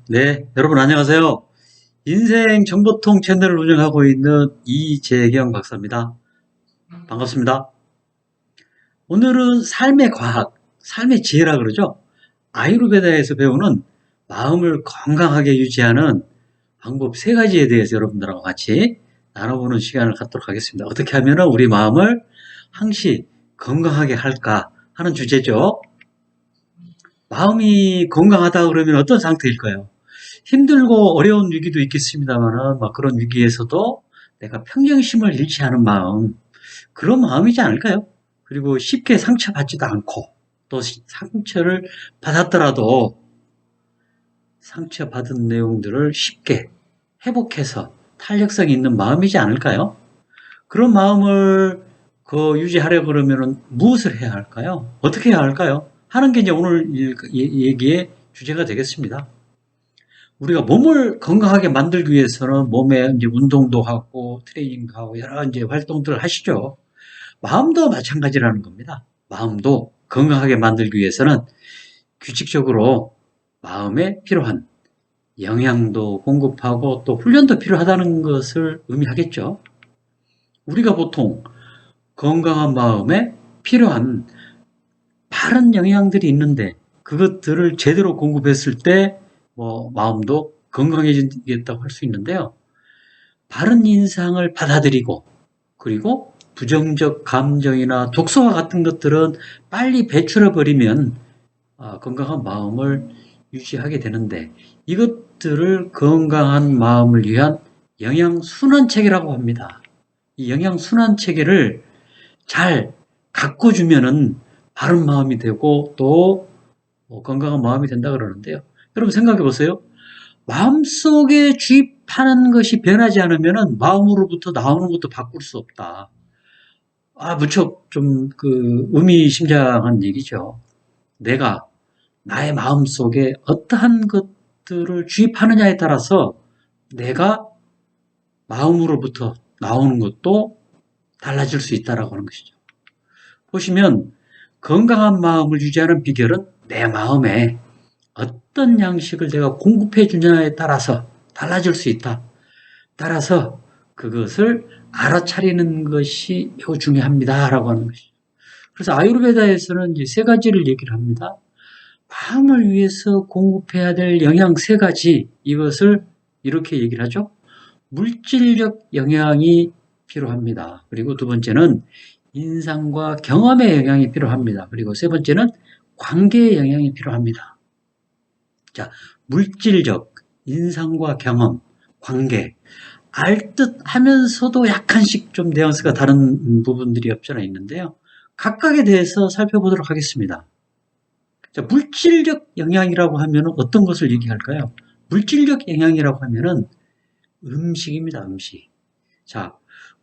네, 여러분 안녕하세요. 인생 정보통 채널을 운영하고 있는 이재경 박사입니다. 반갑습니다. 오늘은 삶의 과학, 삶의 지혜라 그러죠. 아유르베다에서 배우는 마음을 건강하게 유지하는 방법 세 가지에 대해서 여러분들하고 같이 나눠보는 시간을 갖도록 하겠습니다. 어떻게 하면 우리 마음을 항시 건강하게 할까 하는 주제죠. 마음이 건강하다 그러면 어떤 상태일까요? 힘들고 어려운 위기도 있겠습니다만은, 막 그런 위기에서도 내가 평정심을 잃지 않은 마음, 그런 마음이지 않을까요? 그리고 쉽게 상처받지도 않고, 또 상처를 받았더라도 상처받은 내용들을 쉽게 회복해서 탄력성 있는 마음이지 않을까요? 그런 마음을 유지하려고 그러면 무엇을 해야 할까요? 어떻게 해야 할까요? 하는 게 이제 오늘 얘기의 주제가 되겠습니다. 우리가 몸을 건강하게 만들기 위해서는 몸에 이제 운동도 하고 트레이닝도 하고 여러 이제 활동들을 하시죠. 마음도 마찬가지라는 겁니다. 마음도 건강하게 만들기 위해서는 규칙적으로 마음에 필요한 영양도 공급하고 또 훈련도 필요하다는 것을 의미하겠죠. 우리가 보통 건강한 마음에 필요한 바른 영양들이 있는데 그것들을 제대로 공급했을 때 마음도 건강해지겠다고 할 수 있는데요. 바른 인상을 받아들이고 그리고 부정적 감정이나 독소와 같은 것들은 빨리 배출해버리면 건강한 마음을 유지하게 되는데 이것들을 건강한 마음을 위한 영양순환체계라고 합니다. 이 영양순환체계를 잘 가꿔주면은 바른 마음이 되고 또 건강한 마음이 된다 그러는데요. 여러분 생각해 보세요. 마음속에 주입하는 것이 변하지 않으면은 마음으로부터 나오는 것도 바꿀 수 없다. 무척 좀 의미심장한 얘기죠. 내가 나의 마음속에 어떠한 것들을 주입하느냐에 따라서 내가 마음으로부터 나오는 것도 달라질 수 있다라고 하는 것이죠. 보시면 건강한 마음을 유지하는 비결은 내 마음에 어떤 양식을 내가 공급해 주냐에 따라서 달라질 수 있다. 따라서 그것을 알아차리는 것이 매우 중요합니다라고 하는 것이죠. 그래서 아유르베다에서는 이제 세 가지를 얘기를 합니다. 마음을 위해서 공급해야 될 영양 세 가지, 이것을 이렇게 얘기를 하죠. 물질적 영양이 필요합니다. 그리고 두 번째는 인상과 경험의 영향이 필요합니다. 그리고 세 번째는 관계의 영향이 필요합니다. 자, 물질적, 인상과 경험, 관계. 알듯 하면서도 약간씩 좀 뉘앙스가 다른 부분들이 없지 않아 있는데요. 각각에 대해서 살펴보도록 하겠습니다. 자, 물질적 영향이라고 하면 어떤 것을 얘기할까요? 물질적 영향이라고 하면은 음식입니다, 음식. 자,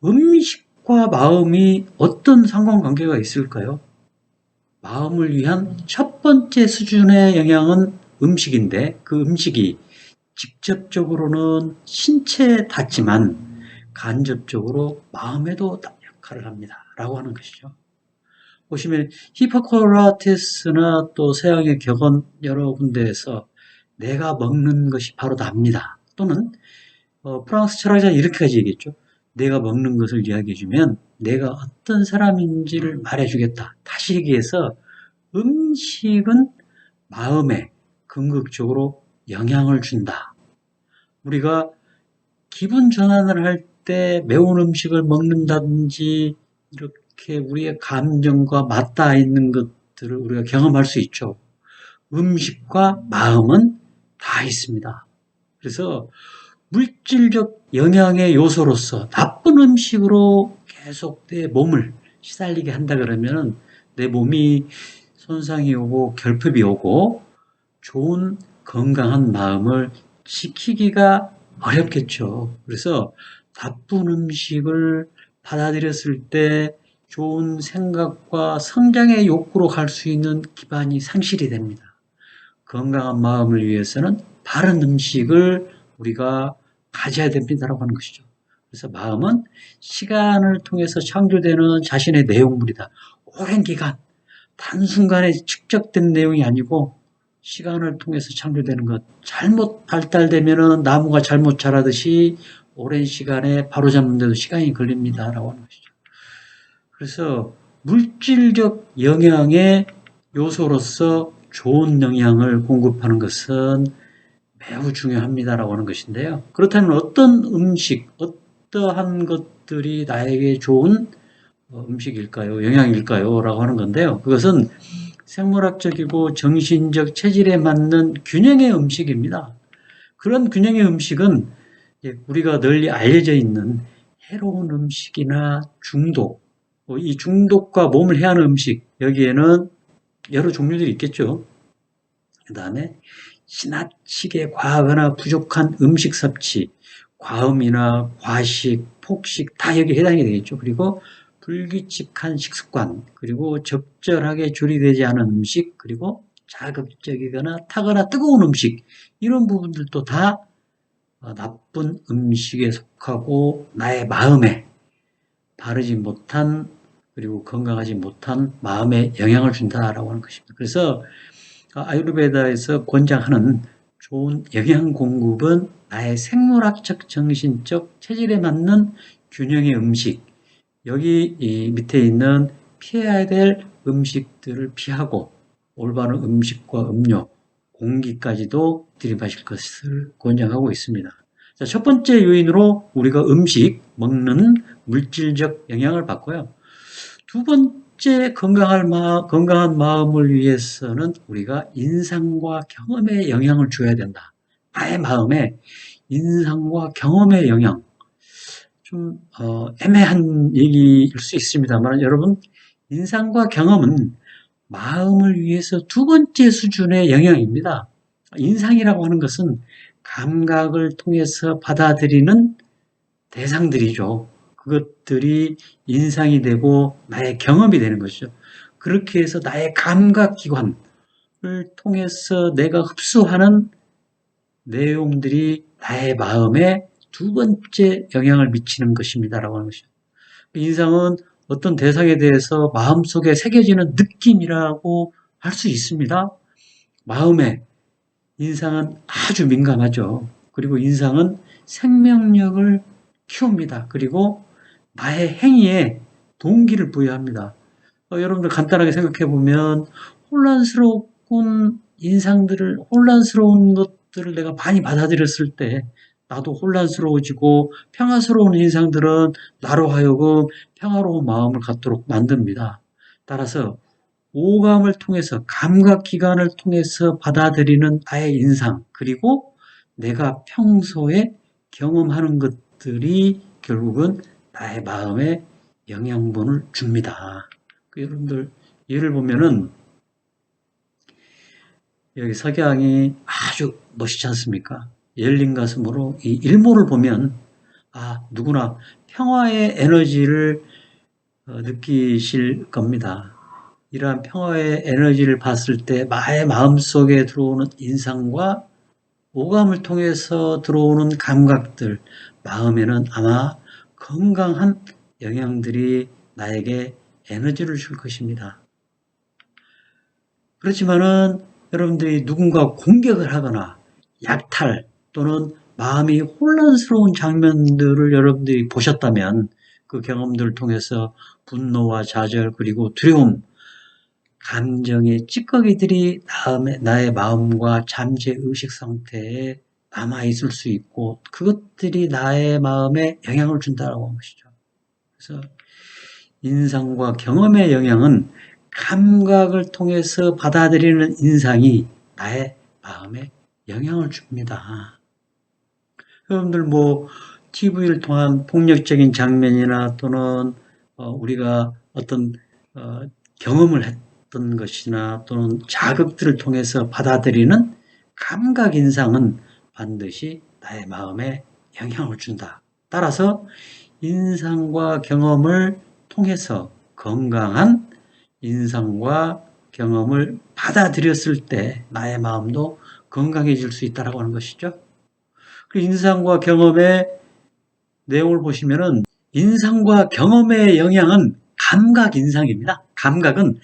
음식과 마음이 어떤 상관관계가 있을까요? 마음을 위한 첫 번째 수준의 영양은 음식인데 그 음식이 직접적으로는 신체에 닿지만 간접적으로 마음에도 역할을 합니다. 라고 하는 것이죠. 보시면 히포크라테스나 또 서양의 격언 여러 군데에서 내가 먹는 것이 바로 납니다. 또는 프랑스 철학자는 이렇게까지 얘기했죠. 내가 먹는 것을 이야기해주면 내가 어떤 사람인지를 말해주겠다. 다시 얘기해서 음식은 마음에 긍정적으로 영향을 준다. 우리가 기분 전환을 할 때 매운 음식을 먹는다든지 이렇게 우리의 감정과 맞닿아 있는 것들을 우리가 경험할 수 있죠. 음식과 마음은 다 있습니다. 그래서 물질적 영양의 요소로서 나쁜 음식으로 계속 내 몸을 시달리게 한다 그러면 내 몸이 손상이 오고 결핍이 오고 좋은 건강한 마음을 지키기가 어렵겠죠. 그래서 나쁜 음식을 받아들였을 때 좋은 생각과 성장의 욕구로 갈 수 있는 기반이 상실이 됩니다. 건강한 마음을 위해서는 바른 음식을 우리가 가져야 됩니다라고 하는 것이죠. 그래서 마음은 시간을 통해서 창조되는 자신의 내용물이다. 오랜 기간, 단순간에 축적된 내용이 아니고 시간을 통해서 창조되는 것. 잘못 발달되면은 나무가 잘못 자라듯이 오랜 시간에 바로잡는데도 시간이 걸립니다라고 하는 것이죠. 그래서 물질적 영양의 요소로서 좋은 영양을 공급하는 것은 매우 중요합니다라고 하는 것인데요. 그렇다면 어떤 음식, 어떠한 것들이 나에게 좋은 음식일까요? 영양일까요? 라고 하는 건데요. 그것은 생물학적이고 정신적 체질에 맞는 균형의 음식입니다. 그런 균형의 음식은 우리가 널리 알려져 있는 해로운 음식이나 중독, 이 중독과 몸을 해하는 음식, 여기에는 여러 종류들이 있겠죠. 그 다음에 지나치게 과하거나 부족한 음식 섭취, 과음이나 과식, 폭식 다 여기에 해당이 되겠죠. 그리고 불규칙한 식습관, 그리고 적절하게 조리되지 않은 음식, 그리고 자극적이거나 타거나 뜨거운 음식, 이런 부분들도 다 나쁜 음식에 속하고 나의 마음에 바르지 못한, 그리고 건강하지 못한 마음에 영향을 준다라고 하는 것입니다. 그래서 아유르베다에서 권장하는 좋은 영양 공급은 나의 생물학적, 정신적 체질에 맞는 균형의 음식, 여기 밑에 있는 피해야 될 음식들을 피하고 올바른 음식과 음료, 공기까지도 들이마실 것을 권장하고 있습니다. 자, 첫 번째 요인으로 우리가 음식, 먹는 물질적 영향을 받고요. 두 번째 건강한 마음을 위해서는 우리가 인상과 경험에 영향을 줘야 된다. 나의 마음에 인상과 경험의 영향. 좀 애매한 얘기일 수 있습니다만 여러분, 인상과 경험은 마음을 위해서 두 번째 수준의 영향입니다. 인상이라고 하는 것은 감각을 통해서 받아들이는 대상들이죠. 그것들이 인상이 되고 나의 경험이 되는 것이죠. 그렇게 해서 나의 감각기관을 통해서 내가 흡수하는 내용들이 나의 마음에 두 번째 영향을 미치는 것입니다라고 하는 것이죠. 인상은 어떤 대상에 대해서 마음속에 새겨지는 느낌이라고 할 수 있습니다. 마음에 인상은 아주 민감하죠. 그리고 인상은 생명력을 키웁니다. 그리고 나의 행위에 동기를 부여합니다. 여러분들 간단하게 생각해 보면 혼란스러운 것들을 내가 많이 받아들였을 때 나도 혼란스러워지고, 평화스러운 인상들은 나로 하여금 평화로운 마음을 갖도록 만듭니다. 따라서 오감을 통해서, 감각기관을 통해서 받아들이는 나의 인상, 그리고 내가 평소에 경험하는 것들이 결국은 나의 마음에 영양분을 줍니다. 여러분들 예를 보면은 여기 석양이 아주 멋있지 않습니까? 열린 가슴으로 이 일몰을 보면 누구나 평화의 에너지를 느끼실 겁니다. 이러한 평화의 에너지를 봤을 때 나의 마음속에 들어오는 인상과 오감을 통해서 들어오는 감각들, 마음에는 아마 건강한 영향들이 나에게 에너지를 줄 것입니다. 그렇지만은 여러분들이 누군가 공격을 하거나 약탈 또는 마음이 혼란스러운 장면들을 여러분들이 보셨다면 그 경험들을 통해서 분노와 좌절 그리고 두려움, 감정의 찌꺼기들이 나의 마음과 잠재 의식 상태에 남아있을 수 있고 그것들이 나의 마음에 영향을 준다고 하는 것이죠. 그래서 인상과 경험의 영향은 감각을 통해서 받아들이는 인상이 나의 마음에 영향을 줍니다. 여러분들 TV를 통한 폭력적인 장면이나 또는 우리가 어떤 경험을 했던 것이나 또는 자극들을 통해서 받아들이는 감각 인상은 반드시 나의 마음에 영향을 준다. 따라서 인상과 경험을 통해서 건강한 인상과 경험을 받아들였을 때 나의 마음도 건강해질 수 있다고 하는 것이죠. 그 인상과 경험의 내용을 보시면은 인상과 경험의 영향은 감각 인상입니다. 감각은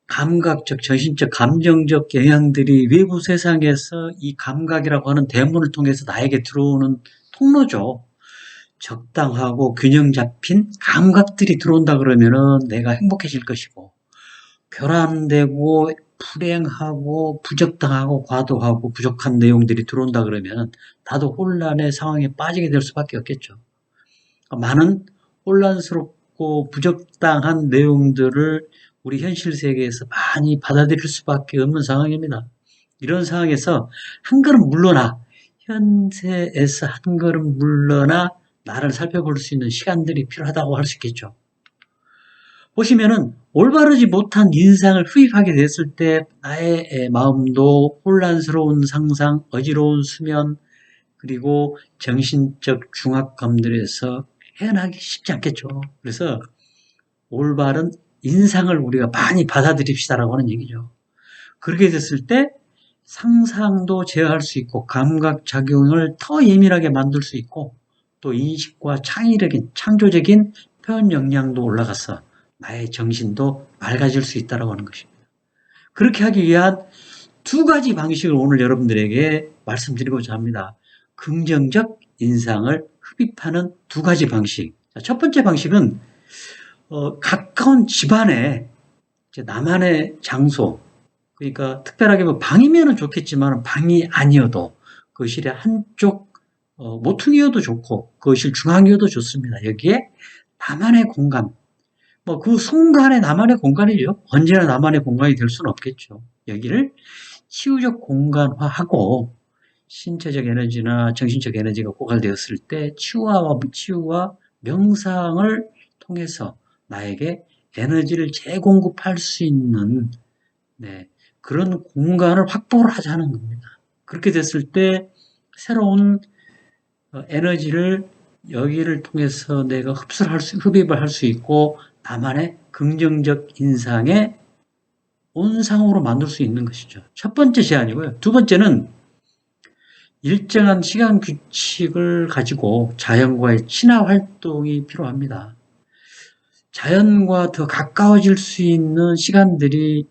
감각적, 정신적, 감정적 영향들이 외부 세상에서 이 감각이라고 하는 대문을 통해서 나에게 들어오는 통로죠. 적당하고 균형 잡힌 감각들이 들어온다 그러면은 내가 행복해질 것이고, 결함되고 불행하고 부적당하고 과도하고 부족한 내용들이 들어온다 그러면 나도 혼란의 상황에 빠지게 될 수밖에 없겠죠. 많은 혼란스럽고 부적당한 내용들을 우리 현실 세계에서 많이 받아들일 수밖에 없는 상황입니다. 이런 상황에서 한 걸음 물러나, 현세에서 한 걸음 물러나 나를 살펴볼 수 있는 시간들이 필요하다고 할 수 있겠죠. 보시면은 올바르지 못한 인상을 흡입하게 됐을 때 나의 마음도 혼란스러운 상상, 어지러운 수면, 그리고 정신적 중압감들에서 헤어나기 쉽지 않겠죠. 그래서 올바른 인상을 우리가 많이 받아들입시다라고 하는 얘기죠. 그렇게 됐을 때 상상도 제어할 수 있고 감각작용을 더 예민하게 만들 수 있고 또 인식과 창의력인 창조적인 표현 역량도 올라가서 나의 정신도 맑아질 수 있다고 하는 것입니다. 그렇게 하기 위한 두 가지 방식을 오늘 여러분들에게 말씀드리고자 합니다. 긍정적 인상을 흡입하는 두 가지 방식. 첫 번째 방식은 가까운 집안에 나만의 장소, 그러니까 특별하게 뭐 방이면 좋겠지만 방이 아니어도 거실의 한쪽 모퉁이여도 좋고 거실 중앙이어도 좋습니다. 여기에 나만의 공간, 뭐 그 순간에 나만의 공간이죠. 언제나 나만의 공간이 될 수는 없겠죠. 여기를 치유적 공간화하고 신체적 에너지나 정신적 에너지가 고갈되었을 때 치유와 명상을 통해서 나에게 에너지를 재공급할 수 있는 그런 공간을 확보를 하자는 겁니다. 그렇게 됐을 때 새로운 에너지를 여기를 통해서 내가 흡입을 할 수 있고 나만의 긍정적 인상의 온상으로 만들 수 있는 것이죠. 첫 번째 제안이고요. 두 번째는 일정한 시간 규칙을 가지고 자연과의 친화 활동이 필요합니다. 자연과 더 가까워질 수 있는 시간들이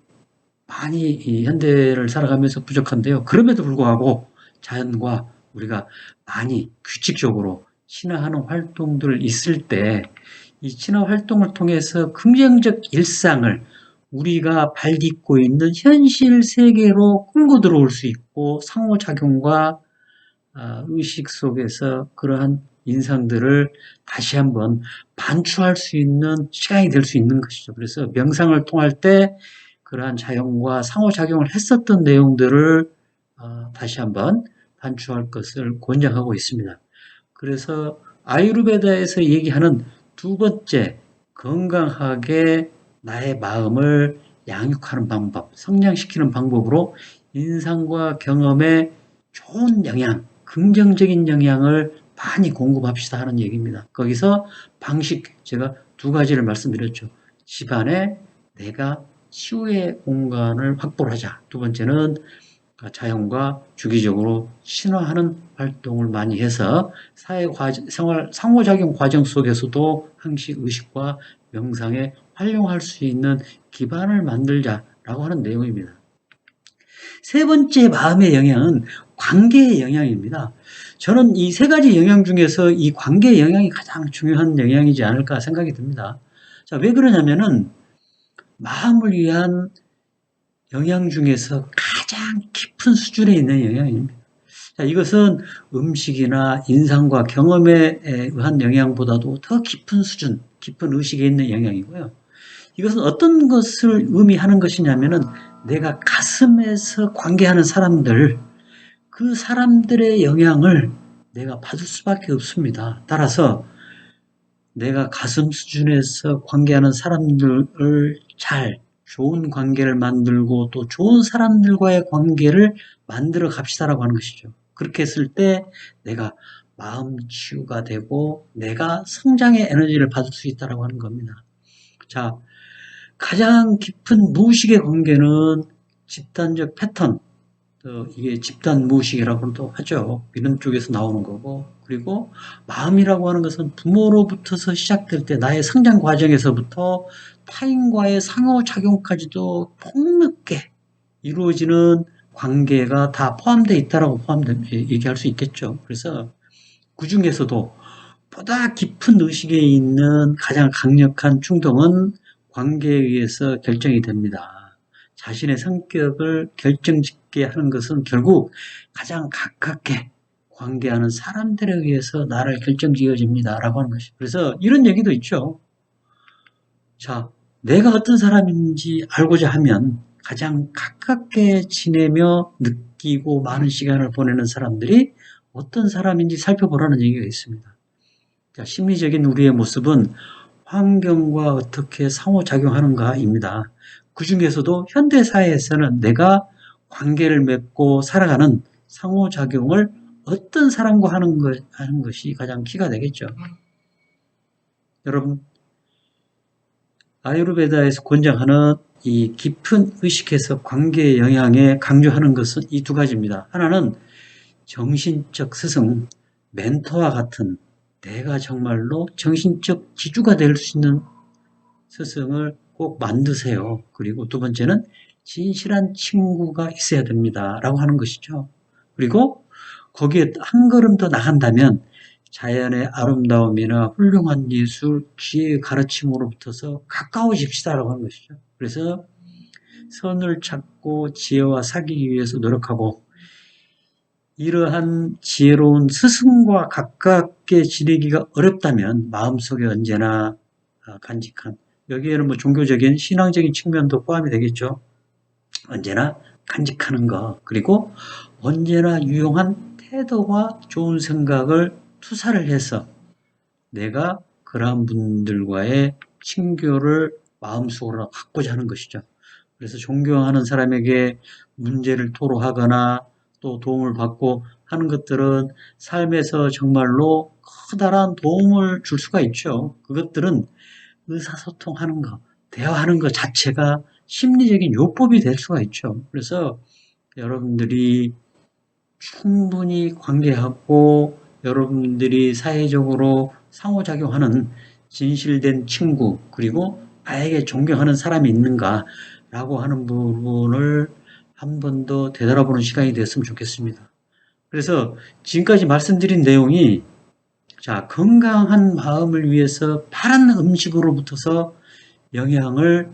많이 현대를 살아가면서 부족한데요. 그럼에도 불구하고 자연과 우리가 많이 규칙적으로 친화하는 활동들 있을 때 이 친화 활동을 통해서 긍정적 일상을 우리가 발딛고 있는 현실 세계로 끌고 들어올 수 있고 상호작용과 의식 속에서 그러한 인상들을 다시 한번 반추할 수 있는 시간이 될 수 있는 것이죠. 그래서 명상을 통할 때 그러한 자연과 상호작용을 했었던 내용들을 다시 한번 반추할 것을 권장하고 있습니다. 그래서 아유르베다에서 얘기하는 두 번째, 건강하게 나의 마음을 양육하는 방법, 성장시키는 방법으로 인상과 경험에 좋은 영향, 긍정적인 영향을 많이 공급합시다 하는 얘기입니다. 거기서 방식 제가 두 가지를 말씀드렸죠. 집안에 내가 치유의 공간을 확보를 하자. 두 번째는 자연과 주기적으로 친화하는 활동을 많이 해서 생활 상호작용 과정 속에서도 항시 의식과 명상에 활용할 수 있는 기반을 만들자라고 하는 내용입니다. 세 번째 마음의 영향은 관계의 영향입니다. 저는 이 세 가지 영향 중에서 이 관계의 영향이 가장 중요한 영향이지 않을까 생각이 듭니다. 자, 왜 그러냐면은 마음을 위한 영향 중에서 가장 깊은 수준에 있는 영향입니다. 자, 이것은 음식이나 인상과 경험에 의한 영향보다도 더 깊은 수준, 깊은 의식에 있는 영향이고요. 이것은 어떤 것을 의미하는 것이냐면은 내가 가슴에서 관계하는 사람들, 그 사람들의 영향을 내가 받을 수밖에 없습니다. 따라서 내가 가슴 수준에서 관계하는 사람들을 좋은 관계를 만들고 또 좋은 사람들과의 관계를 만들어 갑시다라고 하는 것이죠. 그렇게 했을 때 내가 마음 치유가 되고 내가 성장의 에너지를 받을 수 있다라고 하는 겁니다. 자, 가장 깊은 무의식의 관계는 집단적 패턴, 이게 집단 무의식이라고도 하죠. 이런 쪽에서 나오는 거고, 그리고 마음이라고 하는 것은 부모로부터서 시작될 때 나의 성장 과정에서부터 타인과의 상호작용까지도 폭넓게 이루어지는 관계가 다 포함되어 있다라고 얘기할 수 있겠죠. 그래서 그 중에서도 보다 깊은 의식에 있는 가장 강력한 충동은 관계에 의해서 결정이 됩니다. 자신의 성격을 결정짓게 하는 것은 결국 가장 가깝게 관계하는 사람들에 의해서 나를 결정지어집니다. 라고 하는 것이. 그래서 이런 얘기도 있죠. 자, 내가 어떤 사람인지 알고자 하면 가장 가깝게 지내며 느끼고 많은 시간을 보내는 사람들이 어떤 사람인지 살펴보라는 얘기가 있습니다. 자, 심리적인 우리의 모습은 환경과 어떻게 상호작용하는가입니다. 그 중에서도 현대사회에서는 내가 관계를 맺고 살아가는 상호작용을 어떤 사람과 하는 것이 가장 키가 되겠죠. 여러분, 아유르베다에서 권장하는 이 깊은 의식에서 관계의 영향에 강조하는 것은 이 두 가지입니다. 하나는 정신적 스승, 멘토와 같은 내가 정말로 정신적 지주가 될 수 있는 스승을 꼭 만드세요. 그리고 두 번째는 진실한 친구가 있어야 됩니다. 라고 하는 것이죠. 그리고 거기에 한 걸음 더 나간다면 자연의 아름다움이나 훌륭한 예술, 지혜의 가르침으로부터서 가까워집시다라고 하는 것이죠. 그래서 선을 찾고 지혜와 사귀기 위해서 노력하고 이러한 지혜로운 스승과 가깝게 지내기가 어렵다면 마음속에 언제나 간직한, 여기에는 뭐 종교적인 신앙적인 측면도 포함이 되겠죠. 언제나 간직하는 것, 그리고 언제나 유용한 태도와 좋은 생각을 투사를 해서 내가 그러한 분들과의 친교를 마음속으로 갖고자 하는 것이죠. 그래서 존경하는 사람에게 문제를 토로하거나 또 도움을 받고 하는 것들은 삶에서 정말로 커다란 도움을 줄 수가 있죠. 그것들은 의사소통하는 것, 대화하는 것 자체가 심리적인 요법이 될 수가 있죠. 그래서 여러분들이 충분히 관계하고 여러분들이 사회적으로 상호작용하는 진실된 친구, 그리고 나에게 존경하는 사람이 있는가 라고 하는 부분을 한 번 더 되돌아보는 시간이 됐으면 좋겠습니다. 그래서 지금까지 말씀드린 내용이, 자, 건강한 마음을 위해서 바른 음식으로부터서 영양을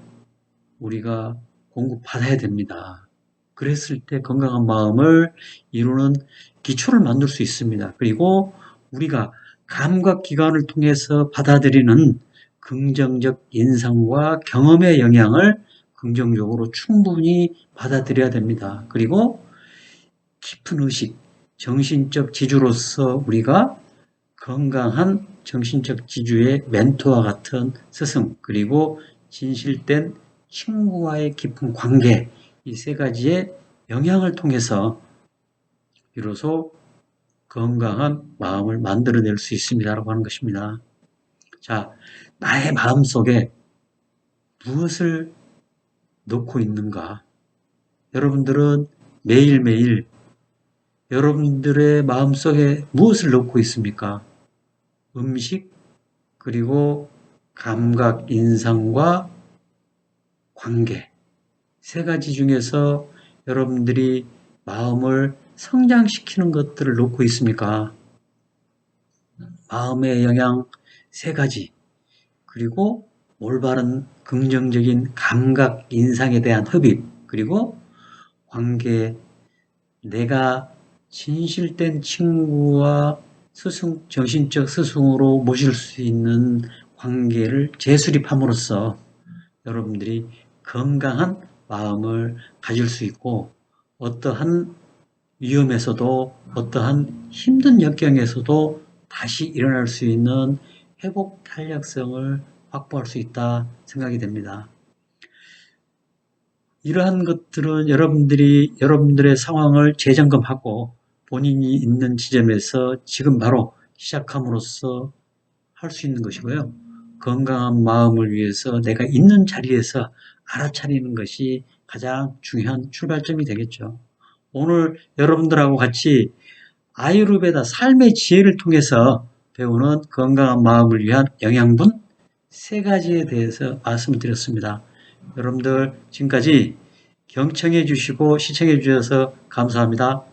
우리가 공급받아야 됩니다. 그랬을 때 건강한 마음을 이루는 기초를 만들 수 있습니다. 그리고 우리가 감각기관을 통해서 받아들이는 긍정적 인상과 경험의 영향을 긍정적으로 충분히 받아들여야 됩니다. 그리고 깊은 의식, 정신적 지주로서 우리가 건강한 정신적 지주의 멘토와 같은 스승, 그리고 진실된 친구와의 깊은 관계, 이 세 가지의 영향을 통해서 비로소 건강한 마음을 만들어낼 수 있습니다라고 하는 것입니다. 자, 나의 마음 속에 무엇을 놓고 있는가? 여러분들은 매일매일 여러분들의 마음 속에 무엇을 놓고 있습니까? 음식, 그리고 감각, 인상과 관계, 세 가지 중에서 여러분들이 마음을 성장시키는 것들을 놓고 있습니까? 마음의 영향 세 가지, 그리고 올바른 긍정적인 감각, 인상에 대한 흡입, 그리고 관계, 내가 진실된 친구와 스승, 정신적 스승으로 모실 수 있는 관계를 재수립함으로써 여러분들이 건강한 마음을 가질 수 있고 어떠한 위험에서도 어떠한 힘든 역경에서도 다시 일어날 수 있는 회복 탄력성을 확보할 수 있다 생각이 됩니다. 이러한 것들은 여러분들이 여러분들의 상황을 재점검하고 본인이 있는 지점에서 지금 바로 시작함으로써 할 수 있는 것이고요. 건강한 마음을 위해서 내가 있는 자리에서 알아차리는 것이 가장 중요한 출발점이 되겠죠. 오늘 여러분들하고 같이 아유르베다 삶의 지혜를 통해서 배우는 건강한 마음을 위한 영양분 3가지에 대해서 말씀을 드렸습니다. 여러분들 지금까지 경청해 주시고 시청해 주셔서 감사합니다.